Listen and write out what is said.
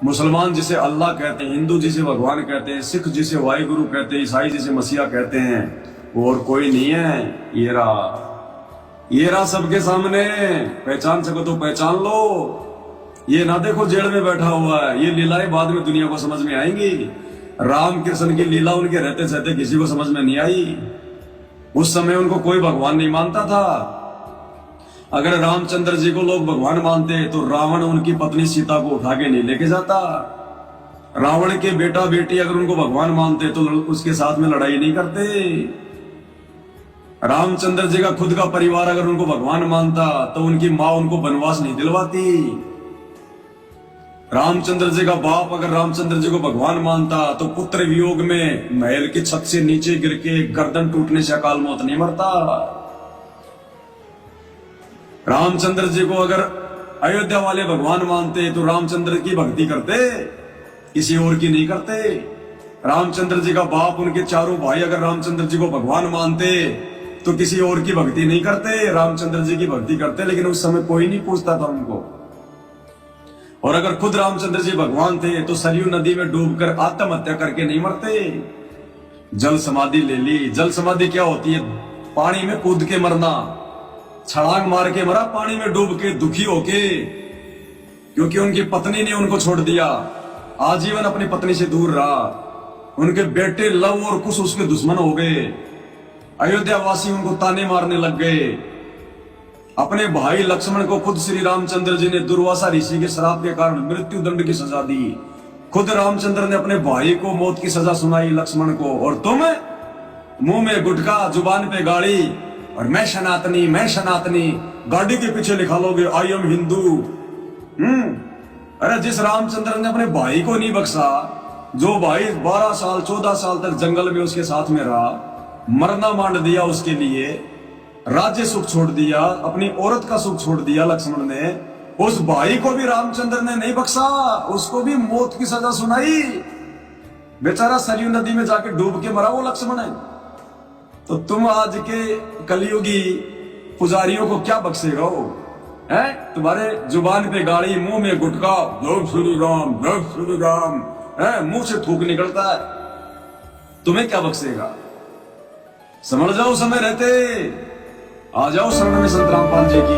मुसलमान जिसे अल्लाह कहते हैं, हिंदू जिसे भगवान कहते हैं, सिख जिसे वाहिगुरु कहते हैं, ईसाई जिसे मसीहा कहते हैं, वो और कोई नहीं है। ये रहा सबके सामने। पहचान सको तो पहचान लो। ये ना देखो जेल में बैठा हुआ है। ये लीलाएं बाद में दुनिया को समझ में आएंगी। राम कृष्ण की लीला उनके रहते सहते किसी को समझ में नहीं आई। उस समय उनको कोई भगवान नहीं मानता था। अगर रामचंद्र जी को लोग भगवान मानते तो रावण उनकी पत्नी सीता को उठा के नहीं लेके जाता। रावण के बेटा बेटी अगर उनको भगवान मानते तो उसके साथ में लड़ाई नहीं करते। रामचंद्र जी का खुद का परिवार अगर उनको भगवान मानता तो उनकी मां उनको वनवास नहीं दिलवाती। रामचंद्र जी का बाप अगर रामचंद्र जी को भगवान मानता तो पुत्र वियोग में महल की छत से नीचे गिर के गर्दन टूटने से अकाल मौत नहीं मरता। रामचंद्र जी को अगर अयोध्या वाले भगवान मानते तो रामचंद्र की भक्ति करते, किसी और की नहीं करते। रामचंद्र जी का बाप उनके चारों भाई अगर रामचंद्र जी को भगवान मानते तो किसी और की भक्ति नहीं करते, रामचंद्र जी की भक्ति करते। लेकिन उस समय कोई नहीं पूछता था उनको। और अगर खुद रामचंद्र जी भगवान थे तो सरयू नदी में डूबकर आत्महत्या करके नहीं मरते, जल समाधि ले ली। जल समाधि क्या होती है? पानी में कूद के मरना, छलांग मार के मरा, पानी में डूब के दुखी होके, क्योंकि उनकी पत्नी ने उनको छोड़ दिया। आजीवन अपनी पत्नी से दूर रहा। उनके बेटे लव और कुश उसके दुश्मन हो गए। अयोध्या वासी उनको ताने मारने लग गए। अपने भाई लक्ष्मण को खुद श्री रामचंद्र जी ने दुर्वासा ऋषि के श्राप के कारण मृत्यु दंड की सजा दी। खुद रामचंद्र ने अपने भाई को मौत की सजा सुनाई लक्ष्मण को। और तुम मुंह में गुटखा, जुबान पे गाड़ी, और मैं सनातनी गाड़ी के पीछे लिखा लोगे आई एम हिंदू। अरे जिस रामचंद्र ने अपने भाई को नहीं बख्शा, जो भाई 12 साल 14 साल तक जंगल में उसके साथ में रहा, मरना मांड दिया उसके लिए, राज्य सुख छोड़ दिया, अपनी औरत का सुख छोड़ दिया लक्ष्मण ने, उस भाई को भी रामचंद्र ने नहीं बख्शा, उसको भी मौत की सजा सुनाई। बेचारा सरयू नदी में जाके डूब के मरा वो लक्ष्मण है। तो तुम आज के कलयुगी पुजारियों को क्या बख्शेगा वो? है तुम्हारे जुबान पे गाड़ी, मुंह में गुटखा, जय श्री राम है, मुंह से थूक निकलता है, तुम्हें क्या बख्शेगा? समझ जाओ समय रहते। आ जाओ शरण में संत रामपाल जी की।